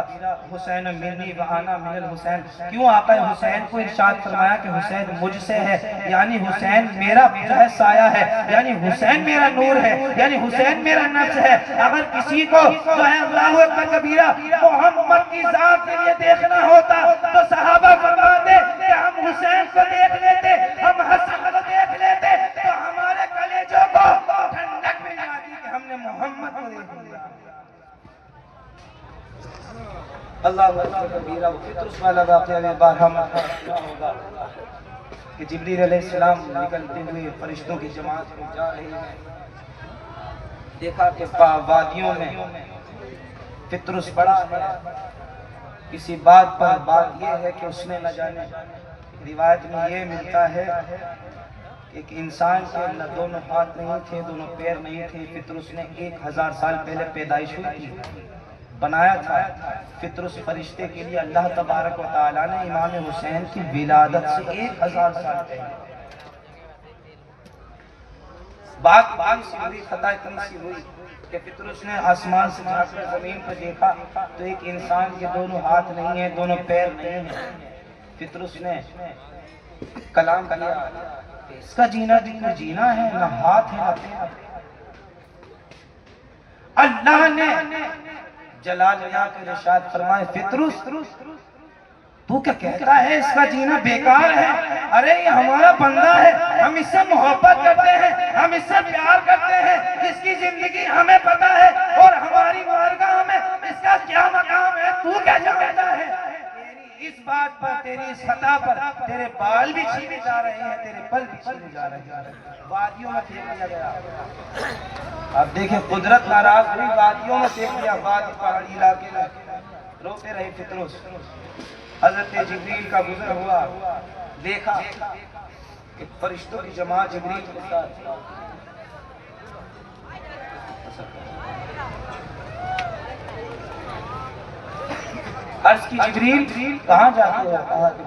حسین منی وانا من الحسین. کیوں آقا حسین کو ارشاد فرمایا کہ حسین مجھ سے ہے یعنی حسین میرا جو ہے سایہ ہے یعنی حسین میرا نور ہے یعنی حسین میرا نفس ہے. اگر کسی کو جو ہے اللہ اکبر کبیرہ محمد کی ذات کے لیے دیکھنا ہوتا تو صحابہ فرماتے کہ ہم حسین کو دیکھ لیتے ہم حسن کو دیکھ لیتے تو ہمارے کلیجوں کو ٹھنڈک مل جاتی کہ ہم نے محمد کو دیکھ لیا. اللہ اکبر کبیرہ. وہ فطرس والا واقعہ میں بارہا مرتبہ ہوگا کہ جبریل علیہ السلام نکلتے ہوئے فرشتوں کی جماعت میں جا رہے ہیں. دیکھا کہ وادیوں میں فطرس پڑا ہے. کسی بات پر بات یہ ہے کہ اس نے نہ جانے. روایت میں یہ ملتا ہے ایک انسان کے نہ دونوں ہاتھ نہیں تھے دونوں پیر نہیں تھے. فطرس نے 1,000 سال پہلے پیدائش ہوئی تھی بنایا تھا. فطرس فرشتے کے لیے اللہ تبارک و تعالیٰ نے امام حسین کی ولادت سے 1,000 سال پہلے بات سی ہوئی. خطا اتنی سی ہوئی کہ فطرس نے آسمان سے جا کر زمین پر دیکھا تو ایک انسان کے دونوں ہاتھ نہیں ہیں دونوں پیر نہیں ہیں. فطرس نے کلام کیا کہ اس کا جینا ہے نہ ہاتھ ہے نہ پیر. اللہ نے جلال میاں کے ارشاد فرمائے فطرس تو کیا کہتا ہے اس کا جینا بیکار ہے؟ ارے یہ ہمارا بندہ ہے، ہم اس سے محبت کرتے ہیں، ہم اس سے پیار کرتے ہیں، اس کی زندگی ہمیں پتہ ہے اور ہماری بارگاہ میں اس کا کیا مقام ہے، تو کیا جانتا ہے؟ تیری اس بات پر، تیری اس خطا پر تیرے بال بھی چھینے جا رہے ہیں، تیرے پل بھی چھینے جا رہے ہیں، وادیوں میں پھینک دیا گیا۔ اب دیکھیں قدرت ناراض ہوئی، وادیوں میں پھینک دیا، وادی پہاڑی علاقے میں روتے رہے فطرس۔ حضرت جبریل کا گزر ہوا، دیکھا کہ فرشتوں کی جماعت جبریل کے ساتھ۔ عرض کی جبریل کہاں جاتے ہو؟ کہا کہ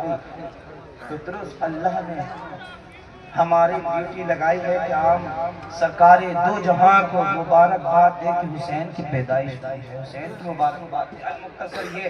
فطرس اللہ نے ہماری ڈیوٹی لگائی ہے کہ ہم سرکار دو جہاں کو مبارکباد دے کہ حسین کی پیدائش ہے، حسین کی مبارکباد دے۔ المختصر یہ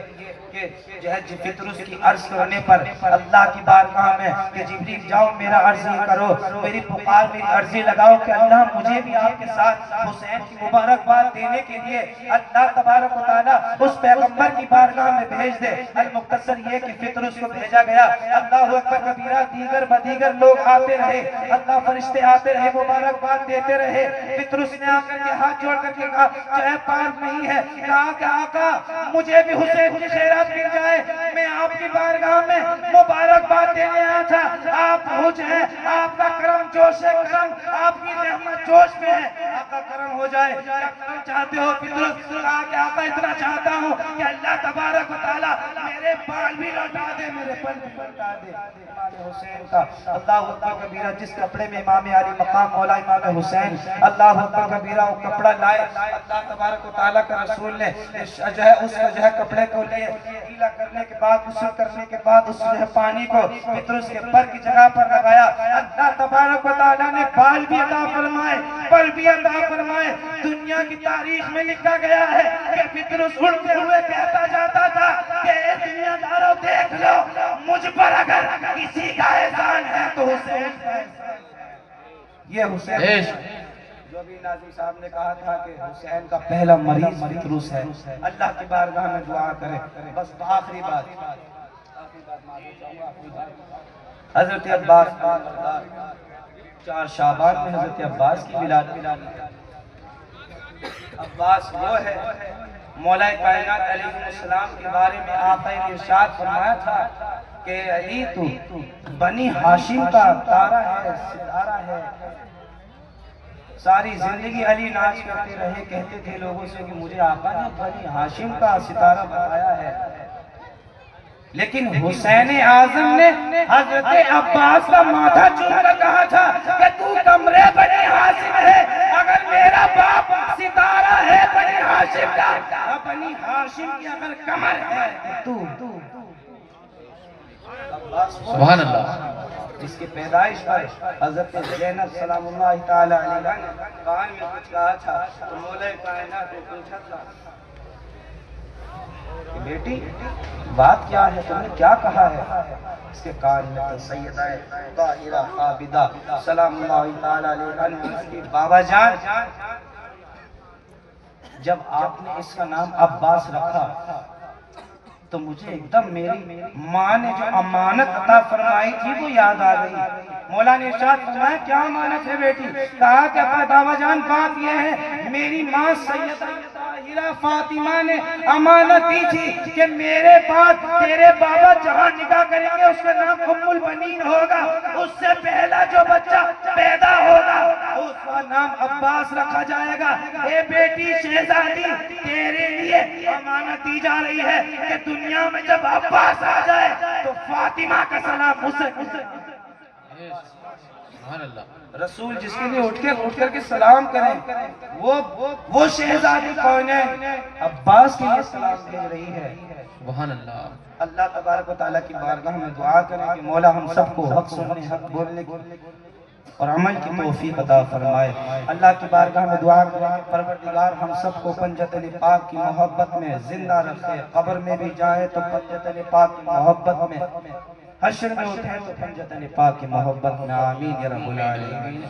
کہ جو ہے فطرس کی عرض کرنے پر اللہ کی بارگاہ میں کہ جبریل جاؤ میرا عرضی کرو، میری پکار میری عرضی لگاؤ کہ اللہ مجھے بھی آپ کے ساتھ حسین کی مبارکباد دینے کے لیے اللہ تبارک و تعالیٰ اس پیغمبر کی بارگاہ میں بھیج دے۔ المختصر یہ کہ فطرس کو بھیجا گیا، اللہ اکبر کبیرہ، دیگر بدیگر لوگ آتے رہے، اللہ فرشتے آتے رہے، مبارکباد دیتے رہے۔ فطرس نے آ کر کے ہاتھ جوڑ کر کے کہا چاہے پاک نہیں ہے، کہا کہ آقا مجھے بھی حسین کی خیرات مل جائے، میں آپ کی بارگاہ میں مبارکباد دینے آیا تھا، آپ حج ہیں، آپ کا کرم جوش ہے، کرم آپ کی رحمت جوش میں ہے، آقا کرم ہو جائے، کیا کرم چاہتے ہو؟ فطرس کہا کہ آقا اتنا چاہتا ہوں کہ اللہ تبارک و تعالیٰ میرے بال بھی لوٹا دے، میرے پل بھی لوٹا دے۔ امام حسین کا اللہ اکبر کبیرہ، جس کپڑے میں امام علی مقام مولا امام حسین اللہ اکبر کبیرہ وہ کپڑا لائے، اللہ تبارک و تعالیٰ کا رسول نے جو ہے اس کپڑے کو لے گیلا کرنے کے بعد، غسل کرنے کے بعد اس جو ہے پانی کو فطرس کے پر کی جگہ پر لگایا، اللہ تبارک و تعالیٰ نے بال بھی عطا فرمائے، پر بھی عطا فرمائے۔ دنیا کی تاریخ میں لکھا گیا ہے کہ فطرس اڑتے ہوئے کہتا جاتا تھا کہ اے دنیا داروں دیکھ لو، مجھ پر اگر کسی کا احسان ہے تو حسین کا احسان ہے۔ یہ حسین جو بھی ناظم صاحب نے کہا تھا کہ حسین کا پہلا مریض فطرس ہے، اللہ کی بارگاہ میں دعا کرے۔ بس آخری بات حضرت عباس 4 شعبان میں حضرت عباس کی ولادت۔ عباس وہ ہے مولا کائنات علیہ السلام کے بارے میں آقا نے ارشاد فرمایا تھا کہ علی تو بنی ہاشم کا تارا ہے، ستارہ ہے۔ ساری زندگی علی ناز کرتے رہے، کہتے تھے لوگوں سے کہ مجھے آقا نے بنی ہاشم کا ستارہ بتایا ہے، لیکن حسین اعظم نے حضرت عباس کا ماتھا چوم کر کہا تھا کہ تو کمرے بنی ہاشم ہے، اگر میرا باپ ستارہ ہے بنی ہاشم کا، بنی ہاشم کی اگر کمر ہے تو سبحان اللہ۔ جس کی پیدائش پر حضرت زینب سلام اللہ تعالی علیہ نے کان میں کچھ کہا تھا تو مولا کائنات کو پوچھا تھا کہ بیٹی بات کیا ہے، تم نے کیا کہا ہے؟ اس کے کان میں تو سیدہ طاہرہ عابدہ سلام اللہ تعالی علیہ نے اس کی بابا جان، جب آپ نے اس کا نام عباس رکھا تو مجھے ایک دم میری ماں نے جو امانت عطا فرمائی تھی وہ یاد آ گئی۔ مولا نے ارشاد فرمایا کیا امانت ہے بیٹی؟ کہا کہ بابا جان بات یہ ہے میری ماں سیدہ طاہرہ فاطمہ نے امانت دی تھی کہ میرے بعد تیرے بابا جہاں نکاح کریں گے اس کا نام ام البنین ہوگا، اس سے پہلا جو بچہ پیدا ہوگا اس کا نام عباس رکھا جائے گا۔ اے بیٹی شہزادی تیرے لیے امانت دی جا رہی ہے کہ دنیا میں جب عباس آ جائے تو فاطمہ کا سلام اسے سبحان اللہ۔ رسول جس کے لیے اٹھ کر کے سلام کریں وہ شہزادی کونین عباس کے لیے سلام بھیج رہی ہے۔ سبحان اللہ۔ اللہ تبارک و تعالیٰ کی بارگاہ میں دعا کریں کہ مولا ہم سب کو حق سننے، حق بولنے اور عمل کی توفیق عطا فرمائے۔ اللہ کی بارگاہ میں دعا کریں کہ پروردگار ہم سب کو پنجت علی پاک کی محبت میں زندہ رکھے، قبر میں بھی جائے تو پنجت علی پاک کی محبت میں، حشر میں اٹھے تو پنجت علی پاک کی محبت میں، آمین یا رب العالمین۔